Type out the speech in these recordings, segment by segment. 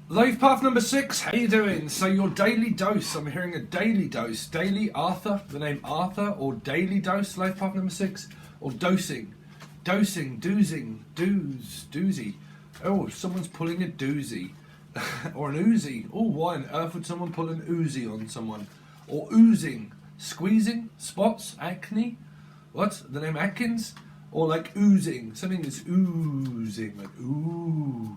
Life path number 6, how you doing? So your daily dose, I'm hearing a daily dose. Daily Arthur, the name Arthur, or daily dose, life path number 6, or dosing. Dosing, doozing, doozy. Oh, someone's pulling a doozy. Or an Uzi. Oh, why on earth would someone pull an Uzi on someone? Or oozing, squeezing, spots, acne. What? The name Atkins? Or like oozing, something that's oozing, like ooh.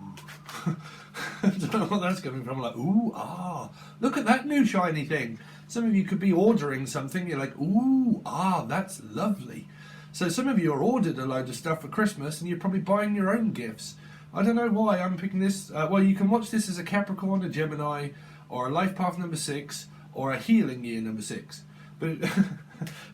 I don't know what that's coming from, like ooh, ah, look at that new shiny thing. Some of you could be ordering something, you're like, ooh, ah, that's lovely. So some of you are ordered a load of stuff for Christmas and you're probably buying your own gifts. I don't know why I'm picking this. Well, you can watch this as a Capricorn, a Gemini, or a life path number 6, or a healing year number 6. But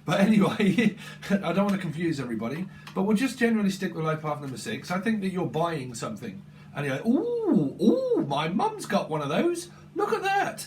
but anyway, I don't want to confuse everybody. But we'll just generally stick with life path number 6. I think that you're buying something, and you're like, ooh, my mum's got one of those. Look at that.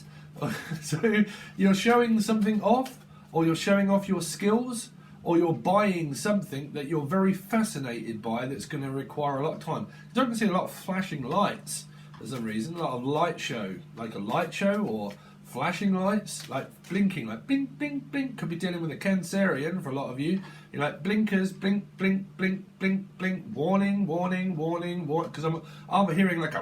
So you're showing something off, or you're showing off your skills, or you're buying something that you're very fascinated by that's going to require a lot of time. You don't see a lot of flashing lights for some reason, a lot of light show, like a light show or flashing lights, like blinking, like blink, blink, blink. Could be dealing with a Cancerian for a lot of you. You're like blinkers, blink, blink, blink, blink, blink, warning, warning, warning, warning. Because I'm hearing like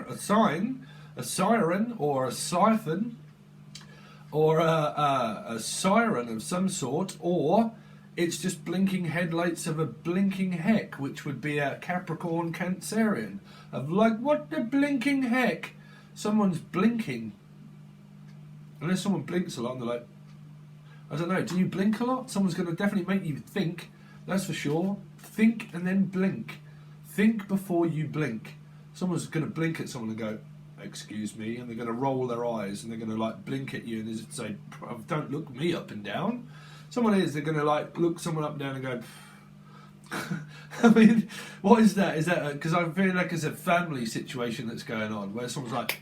a sign, a siren, or a siphon, or a siren of some sort, or it's just blinking headlights of a blinking heck, which would be a Capricorn Cancerian. Of like, what the blinking heck? Someone's blinking. Unless someone blinks a lot and they're like, I don't know, do you blink a lot? Someone's going to definitely make you think, that's for sure. Think and then blink. Think before you blink. Someone's going to blink at someone and go, excuse me, and they're going to roll their eyes and they're going to like blink at you and say, don't look me up and down. Someone is, they're going to like look someone up and down and go, I mean, what is that? Is that because I feel like it's a family situation that's going on where someone's like,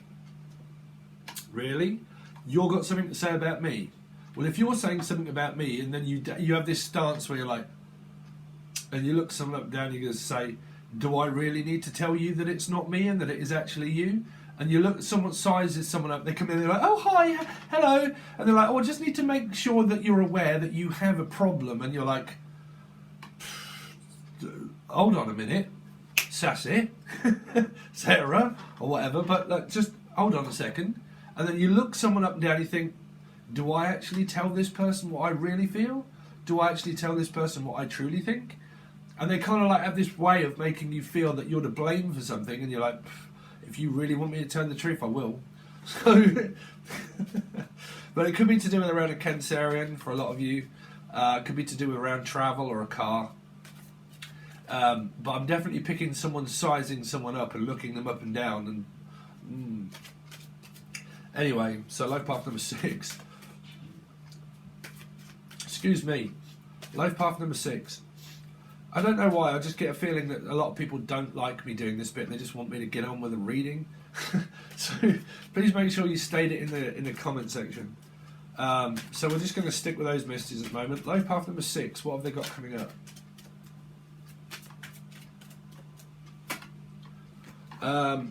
really? You've got something to say about me? Well, if you're saying something about me and then you have this stance where you're like, and you look someone up and down and you're going to say, do I really need to tell you that it's not me and that it is actually you? And you look, someone sizes someone up, they come in and they're like, oh, hi, hello. And they're like, oh, I just need to make sure that you're aware that you have a problem. And you're like, hold on a minute, sassy, Sarah, or whatever, but like, just hold on a second. And then you look someone up and down and you think, do I actually tell this person what I really feel? Do I actually tell this person what I truly think? And they kind of like have this way of making you feel that you're to blame for something, and you're like, if you really want me to tell the truth, I will. So, but it could be to do with around a Cancerian for a lot of you. It could be to do with around travel or a car. But I'm definitely picking someone, sizing someone up and looking them up and down. And anyway, so life path number 6. Excuse me, life path number 6. I don't know why, I just get a feeling that a lot of people don't like me doing this bit. They just want me to get on with the reading. So please make sure you state it in the comment section. So we're just going to stick with those messages at the moment. Life path number 6. What have they got coming up?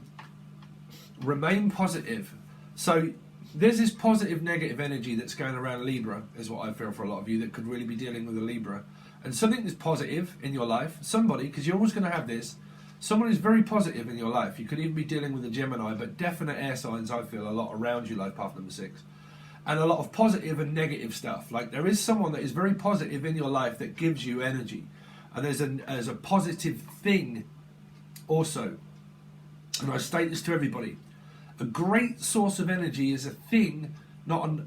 Remain positive. So there's this positive negative energy that's going around Libra, is what I feel for a lot of you that could really be dealing with a Libra. And something that's positive in your life, somebody, because you're always going to have this, someone is very positive in your life. You could even be dealing with a Gemini, but definite air signs, I feel, a lot around you, life path number 6. And a lot of positive and negative stuff. Like there is someone that is very positive in your life that gives you energy. And there's a positive thing also. And I state this to everybody. A great source of energy is a thing,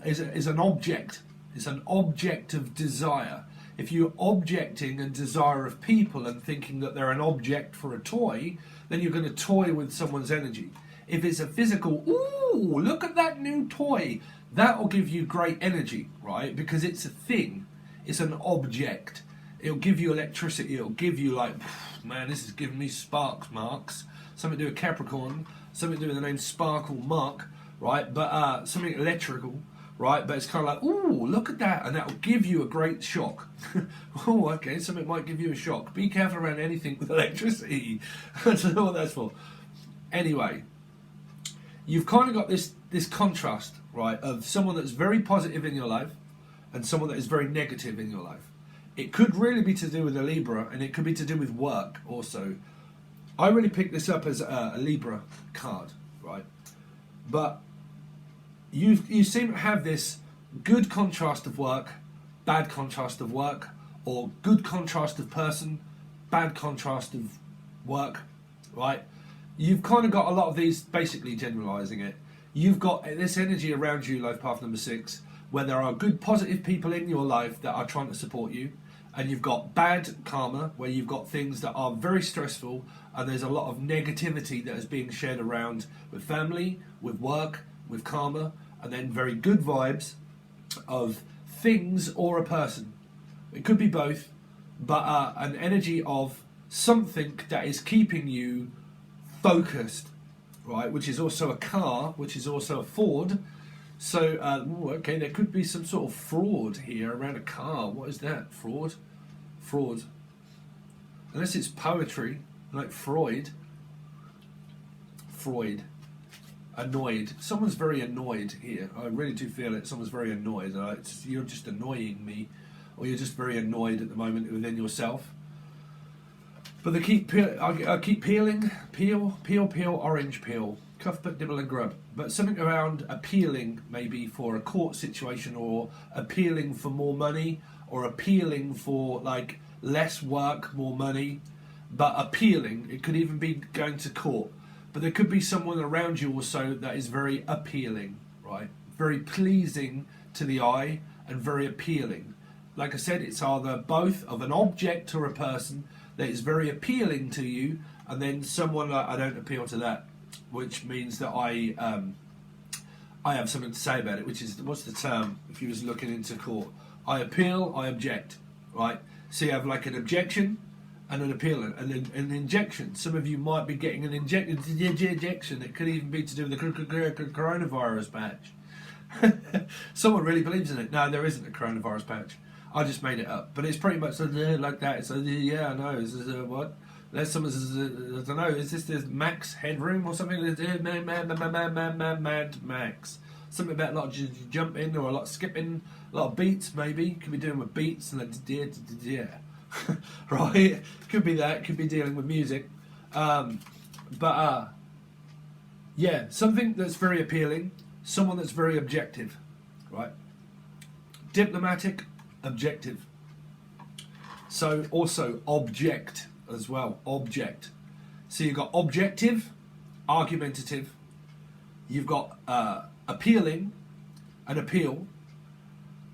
is an object. It's an object of desire. If you're objecting and desire of people and thinking that they're an object for a toy, then you're going to toy with someone's energy. If it's a physical, ooh, look at that new toy, that will give you great energy, right? Because it's a thing. It's an object. It'll give you electricity. It'll give you like, man, this is giving me sparks, marks. Something to do with Capricorn, something to do with the name Sparkle Mark, right? But something electrical, right? But it's kind of like, ooh, look at that, and that will give you a great shock. Oh, okay, something might give you a shock. Be careful around anything with electricity. I don't know what that's for. Anyway, you've kind of got this contrast, right, of someone that's very positive in your life and someone that is very negative in your life. It could really be to do with a Libra, and it could be to do with work also. I really picked this up as a Libra card, right? But you seem to have this good contrast of work, bad contrast of work, or good contrast of person, bad contrast of work, right? You've kind of got a lot of these, basically generalising it. You've got this energy around you, life path number 6, where there are good positive people in your life that are trying to support you, and you've got bad karma, where you've got things that are very stressful, and there's a lot of negativity that is being shared around with family, with work, with karma, and then very good vibes of things or a person. It could be both, but an energy of something that is keeping you focused, right? Which is also a car, which is also a Ford. So, okay, there could be some sort of fraud here around a car. What is that? Fraud? Fraud. Unless it's poetry, like Freud. Freud. Annoyed. Someone's very annoyed here. I really do feel it. Someone's very annoyed. You're just annoying me. Or you're just very annoyed at the moment within yourself. But they keep peeling. Peel, orange peel. Cuthbert, dibble and grub. But something around appealing maybe for a court situation, or appealing for more money, or appealing for like less work, more money. But appealing, it could even be going to court. But there could be someone around you also that is very appealing, right? Very pleasing to the eye and very appealing. Like I said, it's either both of an object or a person that is very appealing to you, and then someone like, I don't appeal to that, which means that I have something to say about it, which is, what's the term if you was looking into court? I appeal, I object, right? So you have like an objection and an appeal and an injection. Some of you might be getting an injection. It could even be to do with the coronavirus patch. Someone really believes in it. No, there isn't a coronavirus patch. I just made it up, but it's pretty much like that. It's yeah, I know. Is this what? There's some, I don't know. Is this max headroom or something? Mad max. Something about a lot of jumping or a lot of skipping, a lot of beats maybe. Could be doing with beats and like right. Could be that. Could be dealing with music. Yeah, something that's very appealing. Someone that's very objective, right? Diplomatic. Objective. So also object as well. Object. So you've got objective, argumentative. You've got appealing, and appeal.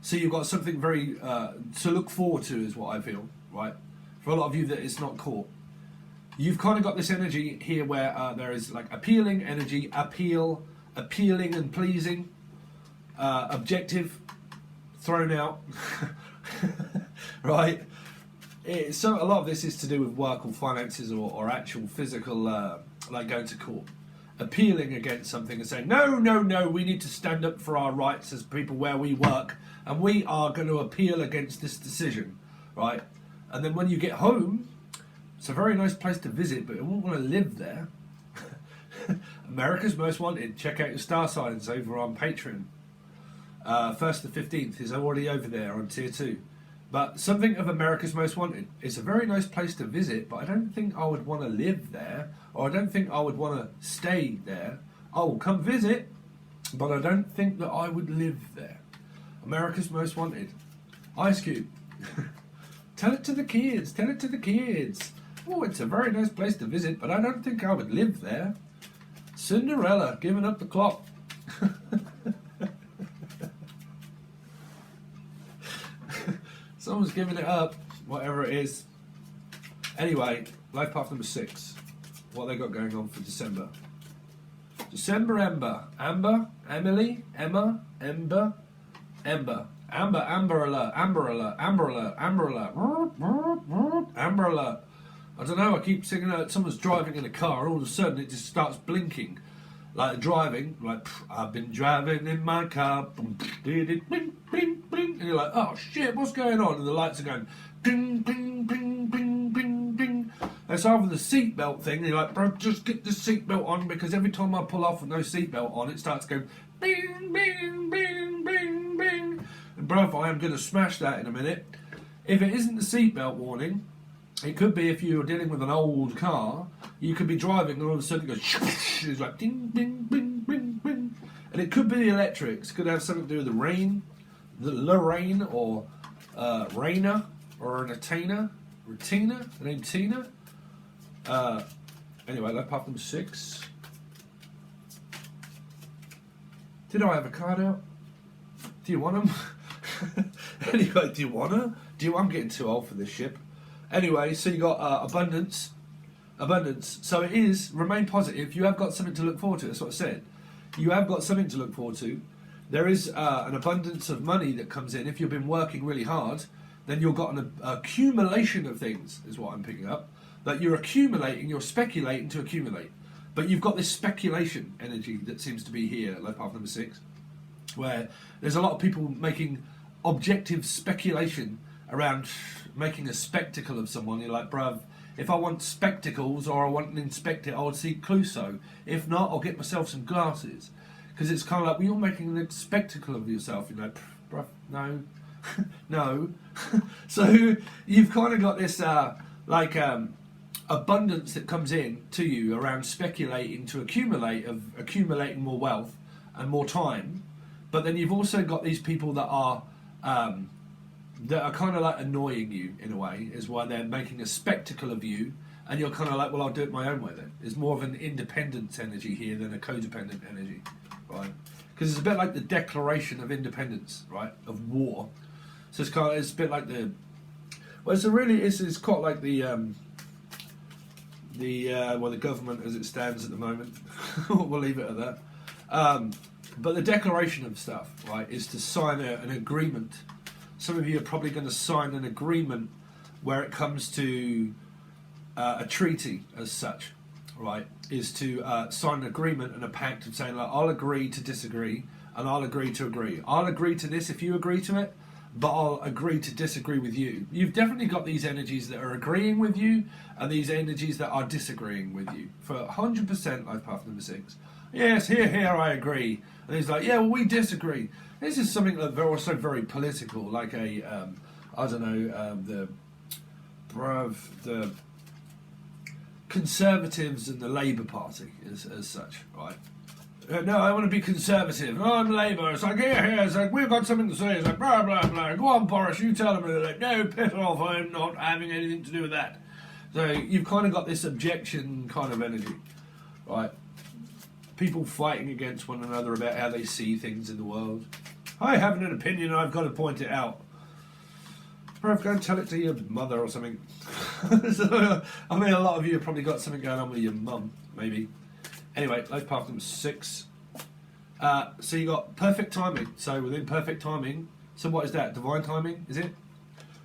So you've got something very to look forward to, is what I feel, right? For a lot of you that it's not caught. You've kind of got this energy here where there is like appealing energy, appealing and pleasing, objective, thrown out, right? So a lot of this is to do with work or finances or actual physical, like going to court, appealing against something and saying, no, we need to stand up for our rights as people where we work, and we are going to appeal against this decision, right? And then when you get home, it's a very nice place to visit, but you won't want to live there. America's Most Wanted. Check out your star signs over on Patron. 1st to 15th is already over there on tier 2. But something of America's Most Wanted. It's a very nice place to visit, but I don't think I would want to live there, or I don't think I would want to stay there. I will come visit, but I don't think that I would live there. America's Most Wanted. Ice Cube. Tell it to the kids. Tell it to the kids. Oh, it's a very nice place to visit, but I don't think I would live there. Cinderella giving up the clock. Someone's giving it up, whatever it is. Anyway, life path number 6. What they got going on for December? December Ember. Amber? Emily? Emma? Ember? Ember. Amber, Amber Alert, Amber Alert, Amber Alert, Amber Alert, Amber Alert. I don't know, I keep singing out, someone's driving in a car, and all of a sudden it just starts blinking. Like driving, like, I've been driving in my car, did it, bling, bling, bling, and you're like, oh shit, what's going on? And the lights are going, ding, ding, ding, ding, ding, ding. It's either the seatbelt thing, you're like, bro, just get the seatbelt on, because every time I pull off with no seatbelt on, it starts going bing, bing, bing, bing, bing. And bruv, I am going to smash that in a minute. If it isn't the seatbelt warning, it could be if you're dealing with an old car, you could be driving and all of a sudden it goes, it's like ding, ding, bing, bing, bing. And it could be the electrics. It could have something to do with the rain, the Lorraine, or Raina, or an Atina, Retina, an Atina. Anyway, let's pop them 6. Did I have a card out? Do you want them? Anyway, do you want to? I'm getting too old for this ship. Anyway, so you got abundance. So it is, remain positive. You have got something to look forward to. That's what I said. You have got something to look forward to. There is an abundance of money that comes in. If you've been working really hard, then you've got an accumulation of things, is what I'm picking up. That you're accumulating, you're speculating to accumulate. But you've got this speculation energy that seems to be here at path number 6, where there's a lot of people making objective speculation around making a spectacle of someone. You're like, bruv, if I want spectacles or I want an inspector, I'll see Clouseau. If not, I'll get myself some glasses. Because it's kind of like, well, you're making a spectacle of yourself. You're like, bruv, no. No. So you've kind of got this abundance that comes in to you around speculating to accumulating more wealth and more time. But then you've also got these people that are kind of like annoying you in a way, is why they're making a spectacle of you, and you're kind of like, well, I'll do it my own way then. There's more of an independence energy here than a codependent energy, right? Because it's a bit like the Declaration of Independence, right, of war. So it's a bit like it's quite like the government as it stands at the moment. We'll leave it at that. But the declaration of stuff, right, is to sign an agreement. Some of you are probably going to sign an agreement where it comes to a treaty as such, right, is to sign an agreement and a pact of saying, like, I'll agree to disagree and I'll agree to agree. I'll agree to this if you agree to it, but I'll agree to disagree with you. You've definitely got these energies that are agreeing with you and these energies that are disagreeing with you. For 100% life path number 6. Yes, here, I agree. And he's like, yeah, well, we disagree. This is something that also very political, like the Conservatives and the Labour Party as such, right? No, I want to be Conservative. Oh, I'm Labour. It's like, here. It's like, we've got something to say. It's like, blah, blah, blah. Go on, Boris, you tell them. And they're like, no, piss off. I'm not having anything to do with that. So you've kind of got this objection kind of energy, right? People fighting against one another about how they see things in the world. I have an opinion and I've got to point it out. Or go and tell it to your mother or something. So, I mean, a lot of you have probably got something going on with your mum, maybe. Anyway, life path number 6. So you got perfect timing. So within perfect timing, so what is that? Divine timing, is it?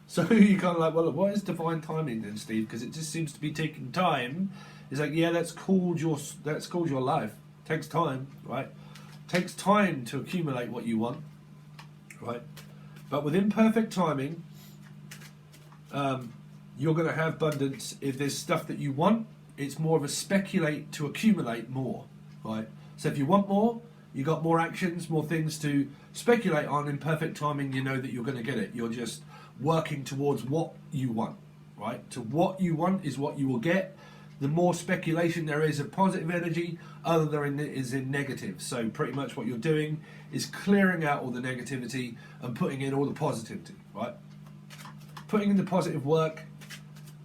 So you kind of like, well, what is divine timing then, Steve? Because it just seems to be taking time. It's like, yeah, that's called your life. It takes time, right? It takes time to accumulate what you want, right? But within perfect timing, you're going to have abundance. If there's stuff that you want, it's more of a speculate to accumulate more, right? So if you want more, you got more actions, more things to speculate on. In perfect timing, you know that you're going to get it. You're just working towards what you want, right? To what you want is what you will get. The more speculation there is of positive energy, other than it is in negative. So pretty much what you're doing is clearing out all the negativity and putting in all the positivity, right? Putting in the positive work,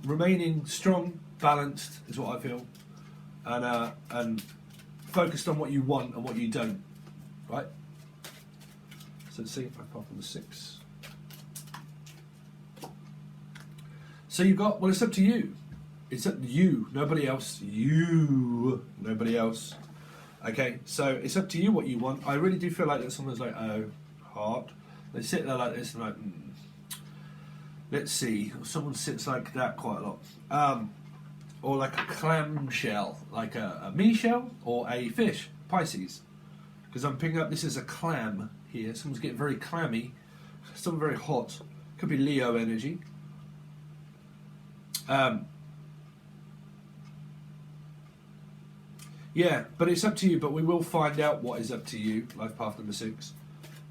remaining strong, balanced is what I feel, and focused on what you want and what you don't, right? So let's see if I pop on the 6. So you've got, well, it's up to you. It's up to you, nobody else. You, nobody else. Okay, so it's up to you what you want. I really do feel like that someone's like, oh, heart. They sit there like this and like, let's see. Someone sits like that quite a lot. Or like a clam shell, like a me shell or a fish, Pisces. Because I'm picking up, this is a clam here. Someone's getting very clammy. Someone very hot. Could be Leo energy. Yeah, but it's up to you. But we will find out what is up to you, life path number 6.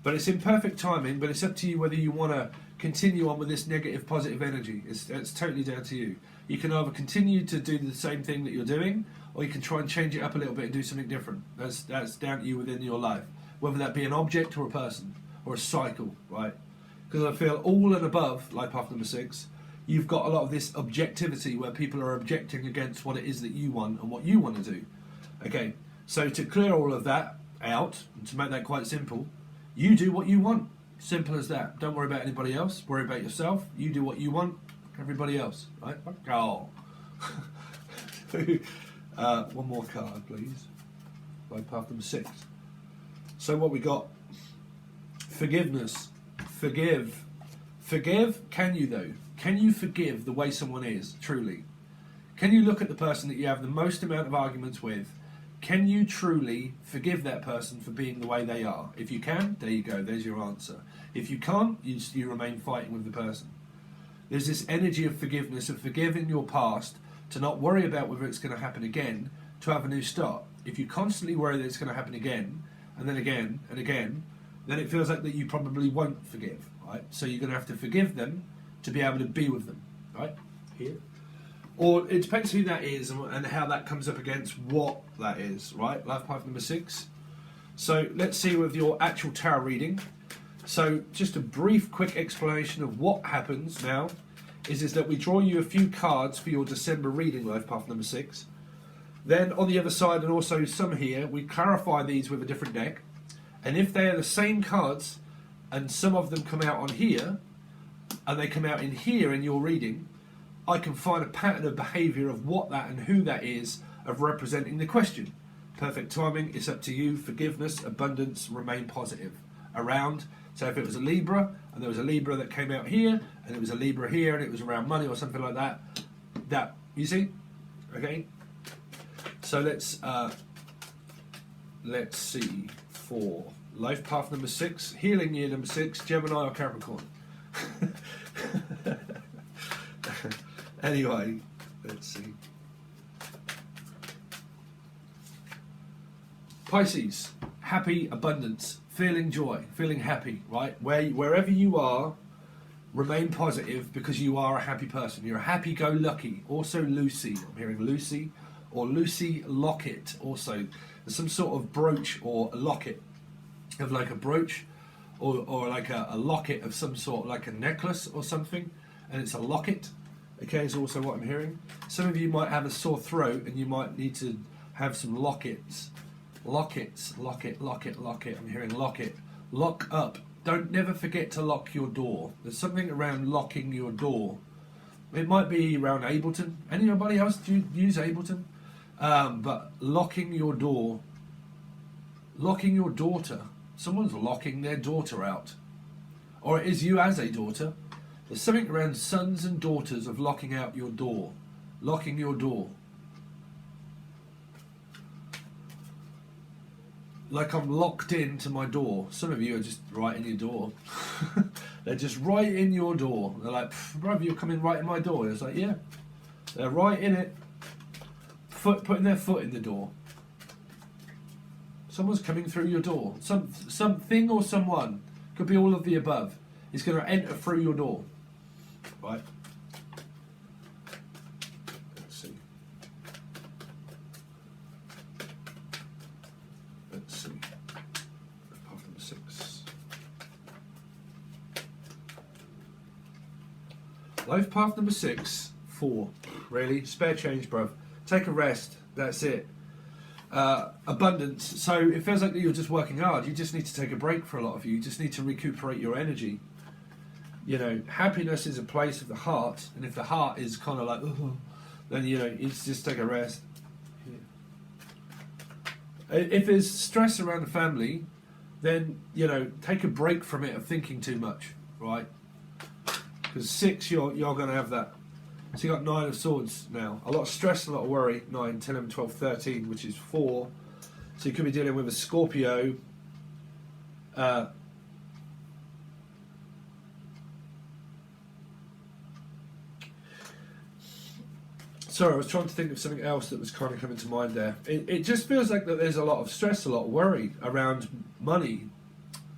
But it's in perfect timing, but it's up to you whether you want to continue on with this negative, positive energy. It's totally down to you. You can either continue to do the same thing that you're doing, or you can try and change it up a little bit and do something different. That's down to you within your life. Whether that be an object or a person, or a cycle, right? Because I feel all and above, life path number 6, you've got a lot of this objectivity where people are objecting against what it is that you want and what you want to do. Okay, so to clear all of that out, and to make that quite simple, you do what you want. Simple as that. Don't worry about anybody else. Worry about yourself. You do what you want. Everybody else, right? Oh. One more card, please. Life path number 6. So what we got? Forgiveness. Forgive. Forgive. Can you though? Can you forgive the way someone is, truly? Can you look at the person that you have the most amount of arguments with? Can you truly forgive that person for being the way they are? If you can, there you go, there's your answer. If you can't, you remain fighting with the person. There's this energy of forgiveness, of forgiving your past, to not worry about whether it's going to happen again, to have a new start. If you constantly worry that it's going to happen again, and then again, and again, then it feels like that you probably won't forgive, right? So you're going to have to forgive them to be able to be with them, right? Here. Or it depends who that is and how that comes up against what that is, right? Life path number 6. So let's see with your actual tarot reading. So just a brief, quick explanation of what happens now is that we draw you a few cards for your December reading, life path number 6. Then on the other side, and also some here, we clarify these with a different deck. And if they are the same cards, and some of them come out on here, and they come out in here in your reading, I can find a pattern of behaviour of what that and who that is of representing the question. Perfect timing, it's up to you. Forgiveness, abundance, remain positive. Around, so if it was a Libra, and there was a Libra that came out here, and it was a Libra here, and it was around money or something like that, that, you see? Okay? So let's see for life path number 6, healing year number 6, Gemini or Capricorn. Anyway, let's see. Pisces, happy, abundance, feeling joy, feeling happy, right? Wherever you are, remain positive because you are a happy person. You're a happy-go-lucky. Also Lucy, I'm hearing Lucy, or Lucy locket also. There's some sort of brooch or a locket of like a brooch or like a locket of some sort, like a necklace or something, and it's a locket. Okay, is also what I'm hearing. Some of you might have a sore throat and you might need to have some lockets. Locket. I'm hearing locket. Lock up. Don't never forget to lock your door. There's something around locking your door. It might be around Ableton. Anybody else do you use Ableton? But locking your door. Locking your daughter. Someone's locking their daughter out. Or it is you as a daughter. There's something around sons and daughters of locking out your door. Locking your door. Like I'm locked into my door. Some of you are just right in your door. They're just right in your door. They're like, brother, you're coming right in my door. It's like, yeah. They're right in it. Putting their foot in the door. Someone's coming through your door. Something or someone, could be all of the above, is going to enter through your door. Right? Let's see. Path number 6. Life path number 6. 4. Really? Spare change, bruv. Take a rest. That's it. Abundance. So it feels like you're just working hard. You just need to take a break for a lot of you. You just need to recuperate your energy. You know, happiness is a place of the heart, and if the heart is kind of like, then you know, it's just take a rest. If there's stress around the family, then you know, take a break from it of thinking too much, right? Because 6, you're going to have that. So you got 9 of Swords now. A lot of stress, a lot of worry. 9, 10, 11, 12, 13, which is 4. So you could be dealing with a Scorpio. Sorry, I was trying to think of something else that was kind of coming to mind there. It just feels like that there's a lot of stress, a lot of worry around money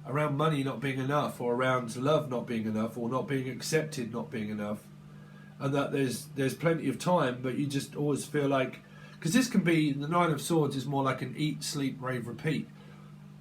not being enough, or around love not being enough, or not being accepted not being enough, and that there's plenty of time, but you just always feel like, because this can be, the Nine of Swords is more like an eat, sleep, rave, repeat.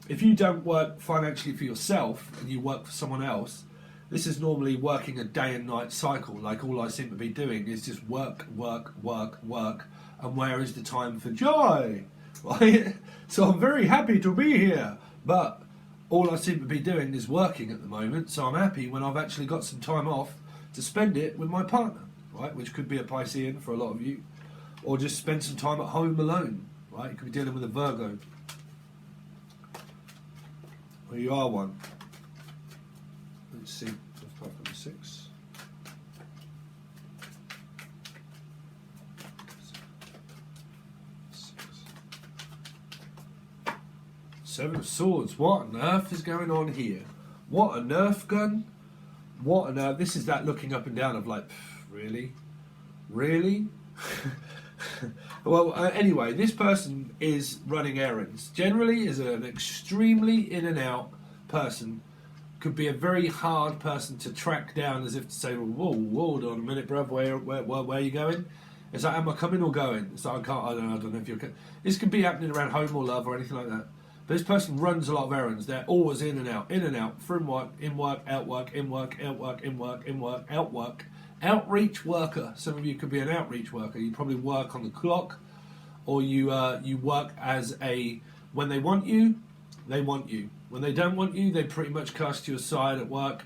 If you don't work financially for yourself and you work for someone else, this is normally working a day and night cycle. Like, all I seem to be doing is just work, work, work, work, and where is the time for joy? Right? So I'm very happy to be here, but all I seem to be doing is working at the moment, so I'm happy when I've actually got some time off to spend it with my partner, right? Which could be a Piscean for a lot of you, or just spend some time at home alone, right? You could be dealing with a Virgo. Well, you are one. Let's see. Apart from 6. Seven of Swords. What on earth is going on here? What a Nerf gun? What on earth? This is that looking up and down of like, really? Really? Well, anyway, this person is running errands. Generally is an extremely in and out person. Could be a very hard person to track down, as if to say, whoa, hold on a minute, bruv, where are you going? It's like, am I coming or going? It's like, I don't know if you're... This could be happening around home or love or anything like that. But this person runs a lot of errands. They're always in and out, from work, in work, out work, in work, out work, in work, in work, out work. Outreach worker. Some of you could be an outreach worker. You probably work on the clock, or you work as a... When they want you, they want you. When they don't want you, they pretty much cast you aside at work,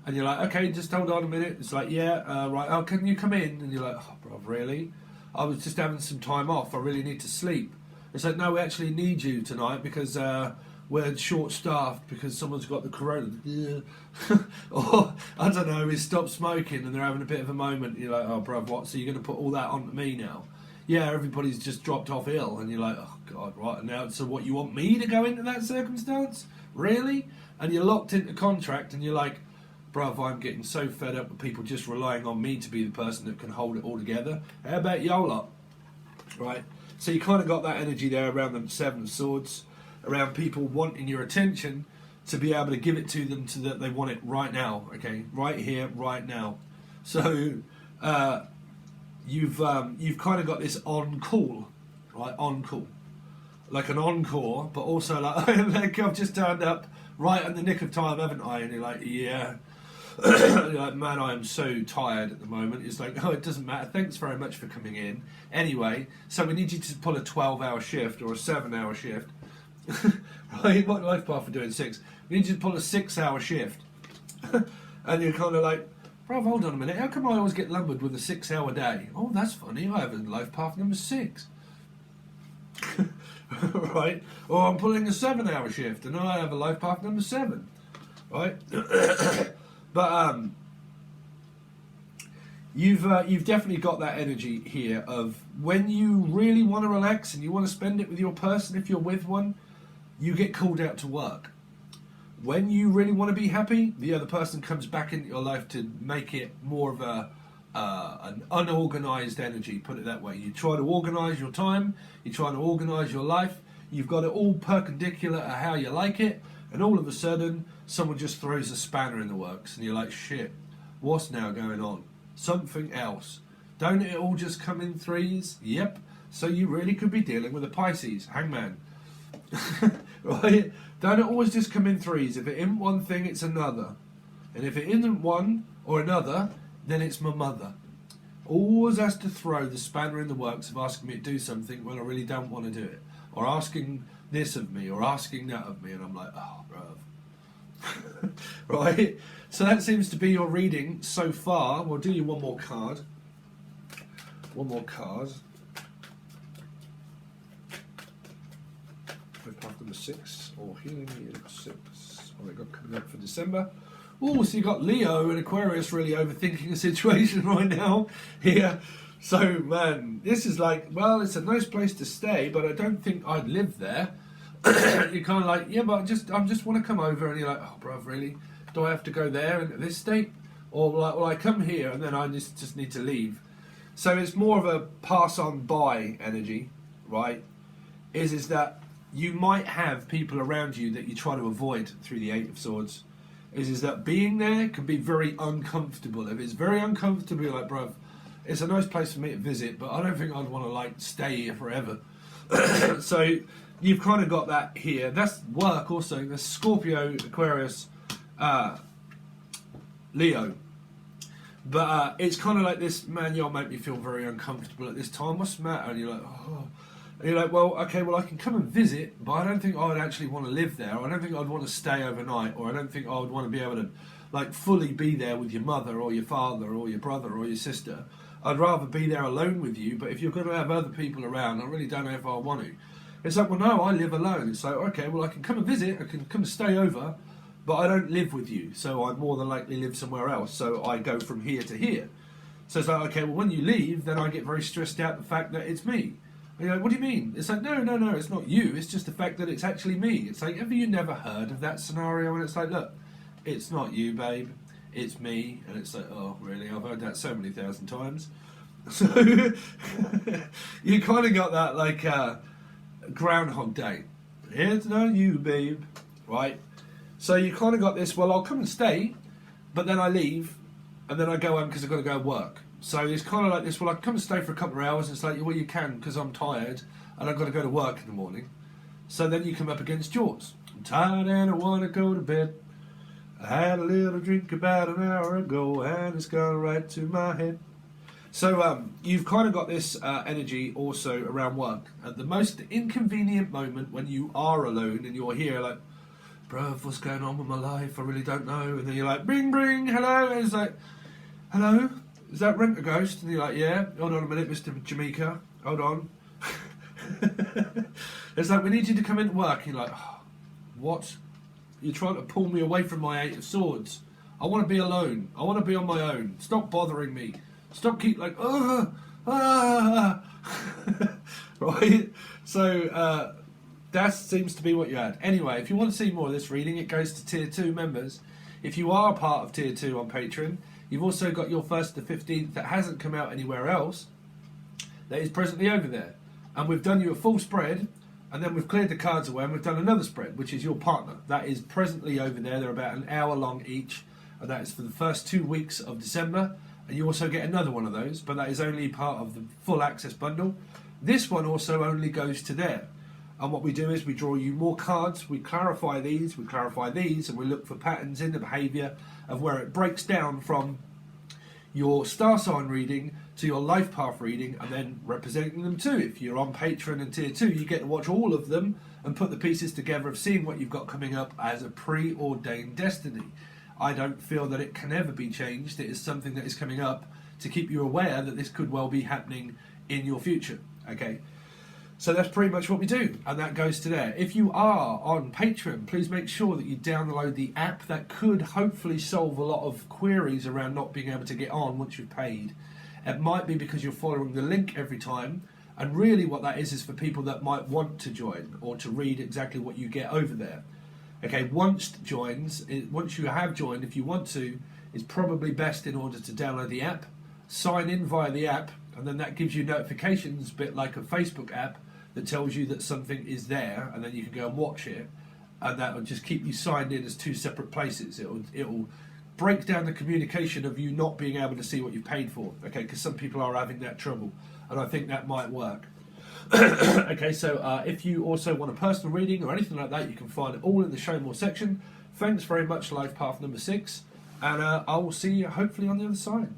and you're like, okay, just hold on a minute. It's like, yeah, right, oh, can you come in? And you're like, oh, bro, really? I was just having some time off. I really need to sleep. It's like, no, we actually need you tonight because we're short-staffed because someone's got the corona. Or, I don't know, we stopped smoking and they're having a bit of a moment. And you're like, oh, bro, what? So you're going to put all that onto me now? Yeah, everybody's just dropped off ill, and you're like, oh, God, right, now, so what, you want me to go into that circumstance? Really? And you're locked into contract, and you're like, bruv, I'm getting so fed up with people just relying on me to be the person that can hold it all together. How about YOLO? Right? So you kind of got that energy there around the Seven of Swords, around people wanting your attention to be able to give it to them so that they want it right now, okay? Right here, right now. So, you've kind of got this on-call, right? On-call. Like an encore, but also like, I've just turned up right in the nick of time, haven't I? And you're like, yeah. You're like, man, I am so tired at the moment. It's like, oh, it doesn't matter. Thanks very much for coming in. Anyway, so we need you to pull a 12-hour shift or a 7-hour shift. Right? What life path for doing 6? We need you to pull a 6-hour shift. And you're kind of like, bro, hold on a minute. How come I always get lumbered with a 6-hour day? Oh, that's funny. I have a life path number 6. Right? Or I'm pulling a 7-hour shift and I have a life path number 7. Right? But you've definitely got that energy here of when you really want to relax and you want to spend it with your person, if you're with one, you get called out to work. When you really want to be happy, the other person comes back into your life to make it more of an unorganized energy, put it that way. You try to organize your time, you try to organize your life, you've got it all perpendicular at how you like it, and all of a sudden someone just throws a spanner in the works and you're like, shit, what's now going on? Something else. Don't it all just come in threes? Yep. So you really could be dealing with a Pisces, hangman. Right? Don't it always just come in threes? If it isn't one thing, it's another. And if it isn't one or another, then it's my mother. Always has to throw the spanner in the works of asking me to do something when I really don't want to do it. Or asking this of me, or asking that of me. And I'm like, oh, bruv. Right? So that seems to be your reading so far. We'll do you one more card. One more card. Path number 6, or healing in 6. What I got coming up for December. Oh, so you got Leo and Aquarius really overthinking the situation right now here. So, man, this is like, well, it's a nice place to stay, but I don't think I'd live there. You're kind of like, yeah, but I just want to come over, and you're like, oh, bruv, really? Do I have to go there and at this state? Or like, well, I come here and then I just need to leave. So it's more of a pass on by energy, right? Is that you might have people around you that you try to avoid through the Eight of Swords. Is that being there can be very uncomfortable. If it's very uncomfortable, you're like, bruv, it's a nice place for me to visit, but I don't think I'd want to like stay here forever. So you've kind of got that here. That's work also. There's Scorpio, Aquarius, Leo. But it's kind of like this, man, you'll make me feel very uncomfortable at this time. What's the matter? And you're like, oh. And you're like, well, okay, well, I can come and visit, but I don't think I would actually want to live there. Or I don't think I'd want to stay overnight. Or I don't think I would want to be able to, like, fully be there with your mother or your father or your brother or your sister. I'd rather be there alone with you, but if you're going to have other people around, I really don't know if I want to. It's like, well, no, I live alone. It's like, okay, well, I can come and visit, I can come and stay over, but I don't live with you, so I more than likely live somewhere else, so I go from here to here. So it's like, okay, well, when you leave, then I get very stressed out the fact that it's me. And you're like, what do you mean? It's like, no, it's not you, it's just the fact that it's actually me. It's like, have you never heard of that scenario? And it's like, look, it's not you, babe, it's me. And it's like, oh, really? I've heard that so many thousand times. So you kind of got that, like, Groundhog Day. It's not you, babe, right? So you kind of got this, well, I'll come and stay, but then I leave, and then I go home because I've got to go work. So it's kind of like this, well, I can come and stay for a couple of hours, and it's like, well, you can, because I'm tired, and I've got to go to work in the morning. So then you come up against yours. I'm tired and I want to go to bed. I had a little drink about an hour ago, and it's gone right to my head. So you've kind of got this energy also around work. At the most inconvenient moment when you are alone and you're here like, bruv, what's going on with my life? I really don't know. And then you're like, bring, hello. And it's like, hello? Is that Rent a Ghost? And you're like, yeah. Hold on a minute, Mr. Jamaica. Hold on. It's like, we need you to come into work. And you're like, oh, what? You're trying to pull me away from my Eight of Swords. I want to be alone. I want to be on my own. Stop bothering me. Stop keep like, right? So that seems to be what you had. Anyway, if you want to see more of this reading, it goes to Tier 2 members. If you are part of Tier 2 on Patreon, you've also got your 1st to 15th that hasn't come out anywhere else, that is presently over there. And we've done you a full spread, and then we've cleared the cards away, and we've done another spread, which is your partner. That is presently over there. They're about an hour long each, and that is for the first 2 weeks of December. And you also get another one of those, but that is only part of the full access bundle. This one also only goes to there. And what we do is we draw you more cards, we clarify these, and we look for patterns in the behaviour of where it breaks down from your star sign reading to your life path reading, and then representing them too. If you're on Patreon and Tier 2, you get to watch all of them and put the pieces together of seeing what you've got coming up as a preordained destiny. I don't feel that it can ever be changed. It is something that is coming up to keep you aware that this could well be happening in your future. Okay, so that's pretty much what we do, and that goes to there. If you are on Patreon, please make sure that you download the app. That could hopefully solve a lot of queries around not being able to get on once you've paid. It might be because you're following the link every time, and really what that is for people that might want to join or to read exactly what you get over there. Okay, once you have joined, if you want to, it's probably best in order to download the app, sign in via the app, and then that gives you notifications, a bit like a Facebook app, that tells you that something is there, and then you can go and watch it, and that will just keep you signed in as two separate places. It'll break down the communication of you not being able to see what you've paid for, okay, because some people are having that trouble, and I think that might work. Okay, so if you also want a personal reading or anything like that, you can find it all in the Show More section. Thanks very much, Life Path number 6, and I will see you hopefully on the other side.